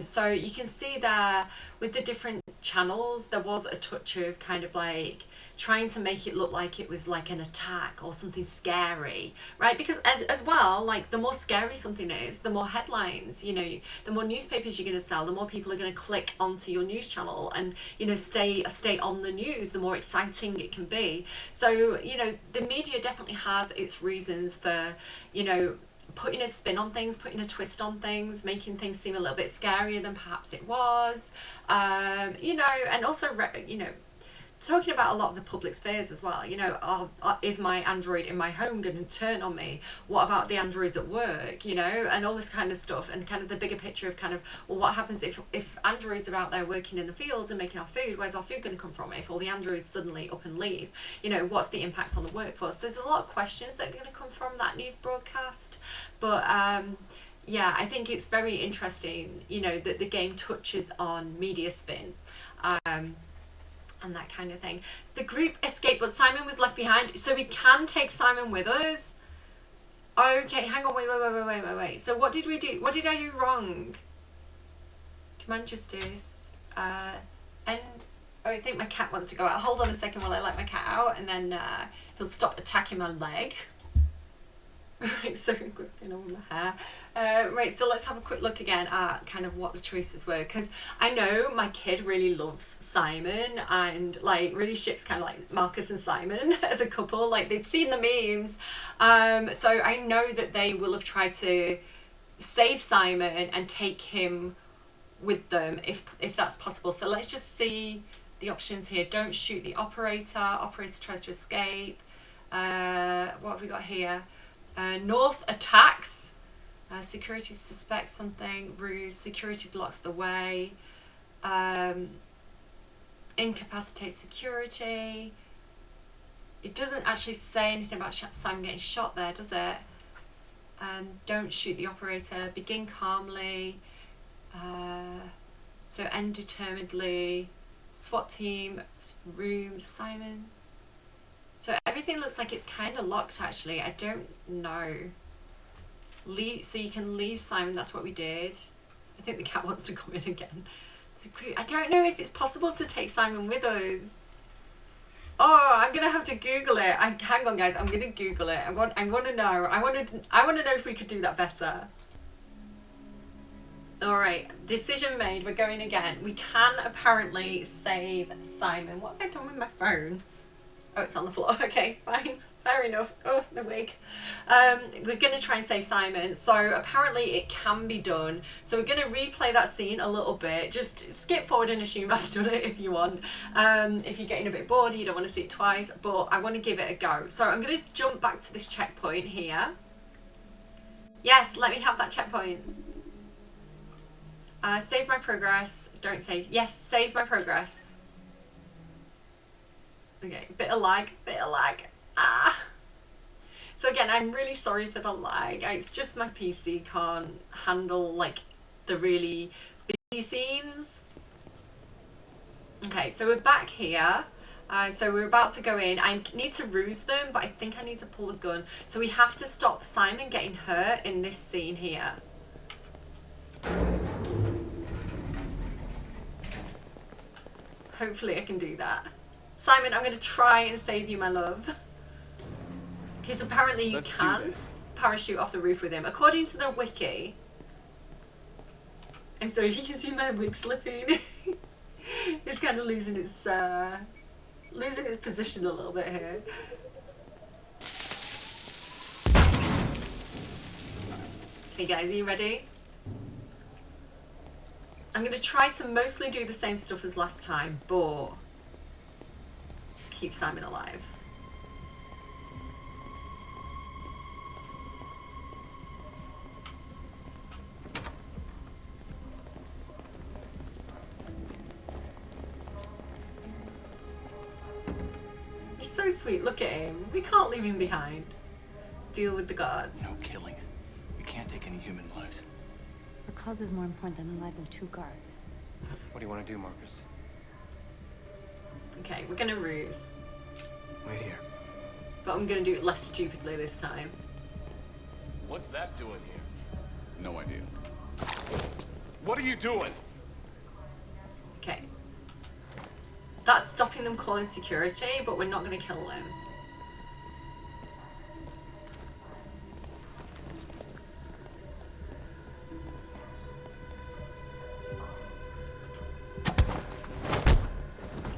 So you can see there with the different channels, there was a touch of kind of like trying to make it look like it was like an attack or something scary, right? Because as well, like the more scary something is, the more headlines, you know, the more newspapers you're going to sell, the more people are going to click onto your news channel and, you know, stay on the news, the more exciting it can be. So, you know, the media definitely has its reasons for, you know, putting a spin on things, putting a twist on things, making things seem a little bit scarier than perhaps it was, you know, and also, you know, talking about a lot of the public spheres as well, you know, is my Android in my home going to turn on me? What about the Androids at work, you know, and all this kind of stuff, and kind of the bigger picture of kind of, well, what happens if Androids are out there working in the fields and making our food, where's our food going to come from if all the Androids suddenly up and leave? You know, what's the impact on the workforce? There's a lot of questions that are going to come from that news broadcast, but yeah, I think it's very interesting, you know, that the game touches on media spin. And that kind of thing. The group escaped, but Simon was left behind, so we can take Simon with us. Okay, hang on, wait. So what did we do? What did I do wrong? Demand justice. And I think my cat wants to go out. Hold on a second while I let my cat out, and then he'll stop attacking my leg. Right, so what's going on with my hair? Right, so let's have a quick look again at kind of what the choices were, because I know my kid really loves Simon and like really ships kind of like Marcus and Simon as a couple. Like they've seen the memes, so I know that they will have tried to save Simon and take him with them if that's possible. So let's just see the options here. Don't shoot the operator. Operator tries to escape. What have we got here? North attacks. Security suspects something. Ruse. Security blocks the way. Incapacitate security. It doesn't actually say anything about Simon getting shot there, does it? Don't shoot the operator. Begin calmly. So end determinedly. SWAT team. Room. Simon. So everything looks like it's kind of locked actually. I don't know. Leave, so you can leave Simon, that's what we did. I think the cat wants to come in again. I don't know if it's possible to take Simon with us. Oh, I'm gonna have to Google it. Hang on guys, I'm gonna Google it. I want to know. I want to know if we could do that better. Alright, decision made, we're going again. We can apparently save Simon. What have I done with my phone? Oh, it's on the floor. Okay, fine. Fair enough. Oh, the wig. We're going to try and save Simon. So apparently it can be done. So we're going to replay that scene a little bit. Just skip forward and assume I've done it if you want. If you're getting a bit bored, you don't want to see it twice. But I want to give it a go. So I'm going to jump back to this checkpoint here. Yes, let me have that checkpoint. Save my progress. Don't save. Yes, save my progress. Okay, bit of lag. Ah. So again, I'm really sorry for the lag. It's just my PC can't handle like the really busy scenes. Okay, so we're back here. So we're about to go in. I need to ruse them, but I think I need to pull the gun. So we have to stop Simon getting hurt in this scene here. Hopefully I can do that. Simon, I'm going to try and save you, my love. Because apparently you can parachute off the roof with him. According to the wiki. I'm sorry if you can see my wig slipping. It's kind of losing its position a little bit here. Okay guys, are you ready? I'm going to try to mostly do the same stuff as last time, but keep Simon alive. He's so sweet, look at him. We can't leave him behind. Deal with the guards. No killing. We can't take any human lives. Our cause is more important than the lives of 2 guards. What do you want to do, Marcus? Okay, we're gonna ruse. Wait here. But I'm gonna do it less stupidly this time. What's that doing here? No idea. What are you doing? Okay. That's stopping them calling security, but we're not gonna kill them.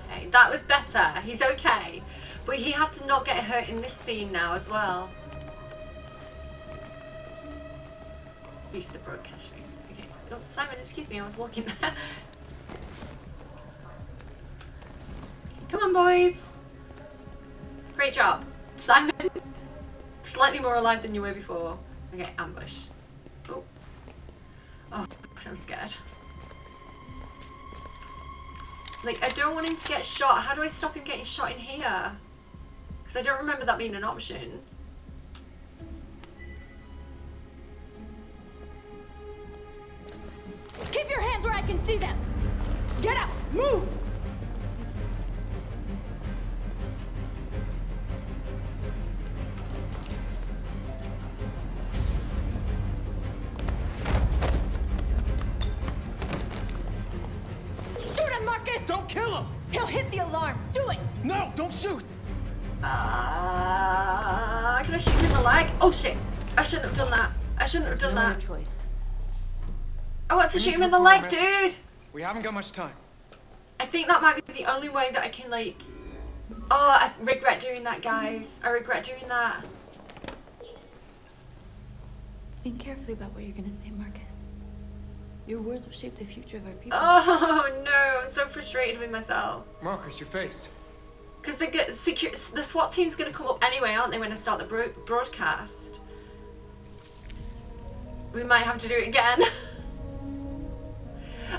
Okay, that was better. He's okay. But he has to not get hurt in this scene now as well. Reach the broadcast room. Okay. Oh, Simon, excuse me, I was walking there. Come on, boys. Great job. Simon, slightly more alive than you were before. Okay, ambush. Oh. Oh, I'm scared. Like, I don't want him to get shot. How do I stop him getting shot in here? Because I don't remember that being an option. Keep your hands where I can see them! Get up! Move! Shoot him, Marcus! Don't kill him! He'll hit the alarm! Do it! No, don't shoot! Can I shoot him in the leg? Oh shit! I shouldn't have done that. I shouldn't have done that. Choice. I want to shoot him in the leg, dude! We haven't got much time. I think that might be the only way that I can, like... Oh, I regret doing that, guys. I regret doing that. Think carefully about what you're gonna say, Marcus. Your words will shape the future of our people. Oh, no. I'm so frustrated with myself. Marcus, your face. Because the SWAT team's going to come up anyway, aren't they, when I start the broadcast? We might have to do it again.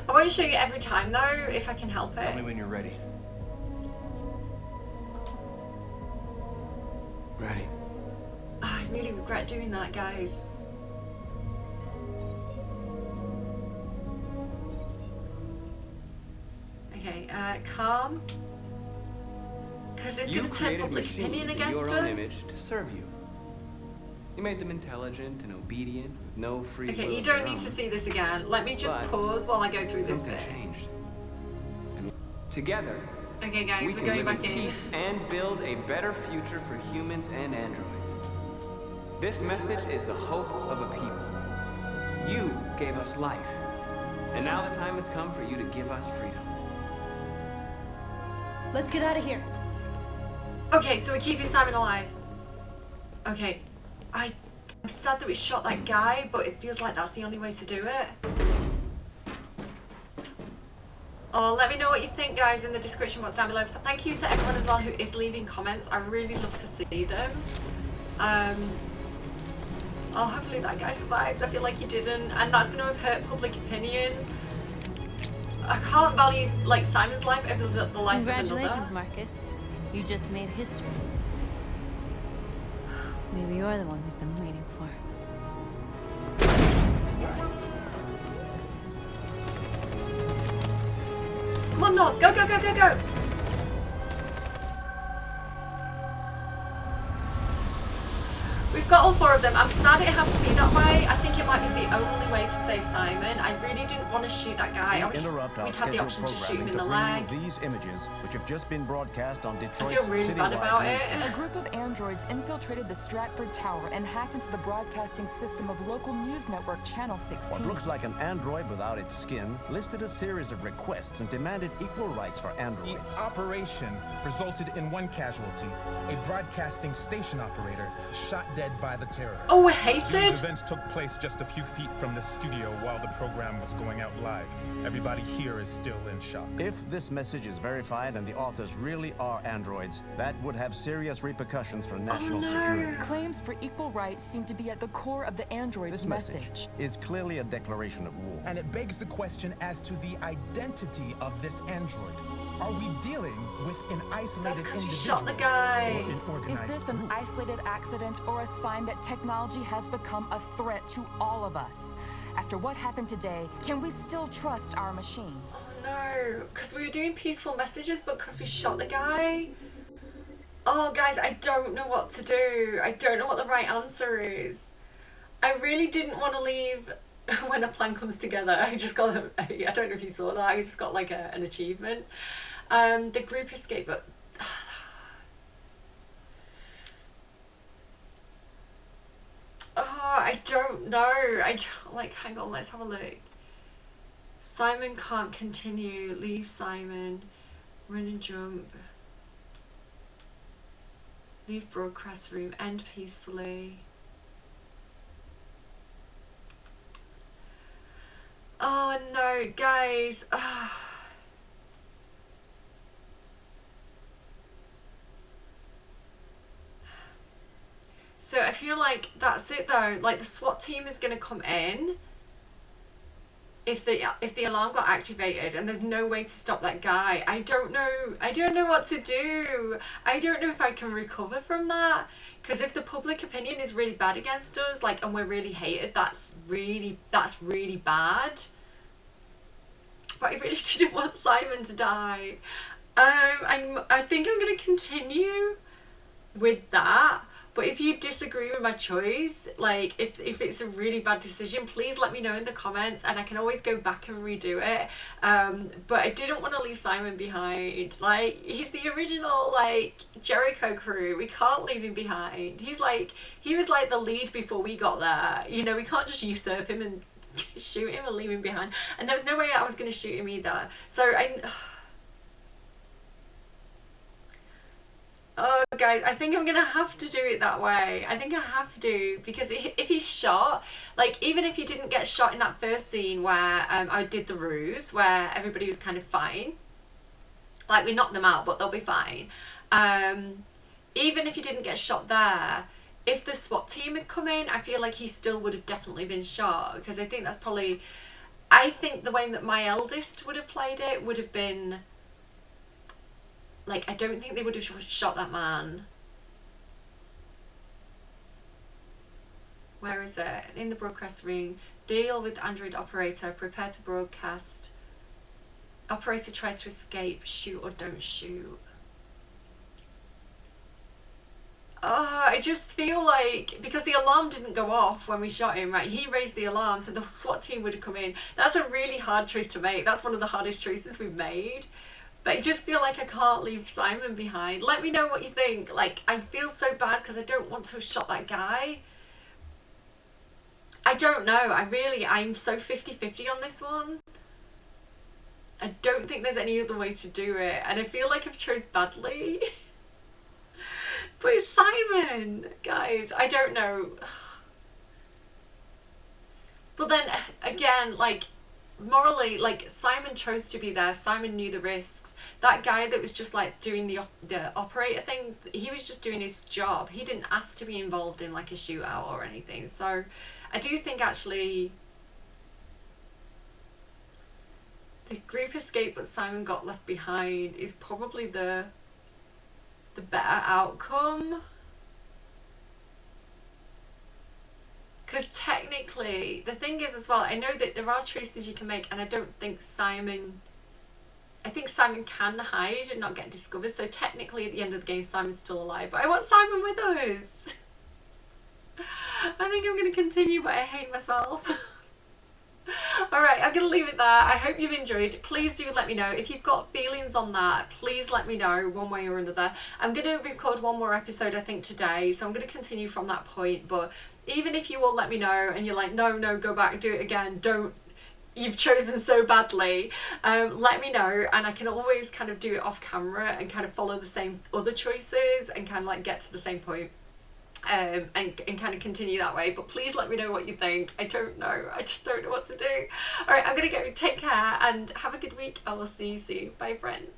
I won't show you every time, though, if I can help it. Tell me when you're ready. Ready. Oh, I really regret doing that, guys. Okay, calm. Because it's going to turn public opinion against us. Your own image to serve you. You made them intelligent and obedient, with no free will. Okay, you don't need to see this again. Let me just pause while I go through this bit. Changed. And together, okay, guys, we we're can going live back in in. peace and build a better future for humans and androids. This message is the hope of a people. You gave us life, and now the time has come for you to give us freedom. Let's get out of here. Okay, so we're keeping Simon alive. Okay, I'm sad that we shot that guy, but it feels like that's the only way to do it. Oh, let me know what you think, guys, in the description box down below. Thank you to everyone as well who is leaving comments. I really love to see them. Oh, hopefully that guy survives. I feel like he didn't, and that's going to have hurt public opinion. I can't value, like, Simon's life over the life of another. Congratulations, Marcus. You just made history. Maybe you're the one we've been waiting for. Come on, North. Go, go, go, go, go. We've got all 4 of them. I'm sad it had to be that way. I think it might be the only way to save Simon. I really didn't want to shoot that guy. I wish we'd had the option to shoot him in the leg. These images, which have just been broadcast on I Detroit's feel really bad about it. A group of androids infiltrated the Stratford Tower and hacked into the broadcasting system of local news network Channel 16. What looks like an android without its skin listed a series of requests and demanded equal rights for androids. The operation resulted in 1 casualty, a broadcasting station operator shot dead by the terrorists. Oh, hated. These events took place just a few feet from the studio while the program was going out live. Everybody here is still in shock. If this message is verified and the authors really are androids, that would have serious repercussions for national security. Claims for equal rights seem to be at the core of the android's This message is clearly a declaration of war. And it begs the question as to the identity of this android. Are we dealing with an isolated That's because we individual shot the guy. or an organized Is this an group? isolated accident or a sign that technology has become a threat to all of us? After what happened today, can we still trust our machines? Oh no, because we were doing peaceful messages, but because we shot the guy. Oh guys, I don't know what to do. I don't know what the right answer is. I really didn't want to leave when a plan comes together. I just got, I don't know if you saw that, I just got like an achievement. The group escaped, but oh, I don't know. I don't, like, hang on, let's have a look. Simon can't continue. Leave Simon. Run and jump. Leave broadcast room. End peacefully. Oh no, guys. Oh. So I feel like that's it though. Like the SWAT team is gonna come in if the alarm got activated, and there's no way to stop that guy. I don't know what to do. I don't know if I can recover from that, because if the public opinion is really bad against us, like, and we're really hated, that's really bad. But I really didn't want Simon to die. I think I'm gonna continue with that. But if you disagree with my choice, like if it's a really bad decision, please let me know in the comments, and I can always go back and redo it. But I didn't want to leave Simon behind. Like, he's the original, like, Jericho crew. We can't leave him behind. He was like the lead before we got there. You know, we can't just usurp him and shoot him and leave him behind. And there was no way I was going to shoot him either. So oh guys, I think I'm gonna have to do it that way. I think I have to, because if he's shot, like, even if he didn't get shot in that first scene where I did the ruse, where everybody was kind of fine, like, we knocked them out but they'll be fine, even if he didn't get shot there, if the SWAT team had come in, I feel like he still would have definitely been shot, because I think that's probably, I think the way that my eldest would have played it would have been, like, I don't think they would have shot that man. Where is it? In the broadcast room. Deal with Android operator. Prepare to broadcast. Operator tries to escape. Shoot or don't shoot. Oh, I just feel like, because the alarm didn't go off when we shot him, right? He raised the alarm, so the SWAT team would have come in. That's a really hard choice to make. That's one of the hardest choices we've made. But I just feel like I can't leave Simon behind. Let me know what you think. Like, I feel so bad because I don't want to have shot that guy. I don't know. I'm so 50-50 on this one. I don't think there's any other way to do it. And I feel like I've chose badly. But it's Simon, guys. I don't know. But then again, like, morally, like, Simon chose to be there. Simon knew the risks. That guy that was just like doing the operator thing, he was just doing his job. He didn't ask to be involved in like a shootout or anything. So I do think actually the group escaped but Simon got left behind is probably the better outcome. Because technically, the thing is as well, I know that there are choices you can make, and I don't think Simon... I think Simon can hide and not get discovered, so technically at the end of the game Simon's still alive. But I want Simon with us! I think I'm going to continue, but I hate myself. Alright, I'm going to leave it there. I hope you've enjoyed. Please do let me know. If you've got feelings on that, please let me know one way or another. I'm going to record one more episode, I think, today, so I'm going to continue from that point. But even if you all let me know and you're like, no, go back, do it again, don't, you've chosen so badly, let me know, and I can always kind of do it off camera and kind of follow the same other choices and kind of like get to the same point. And kind of continue that way. But please let me know what you think. I don't know. I just don't know what to do. Alright, I'm gonna go. Take care and have a good week. I will see you soon. Bye, friends.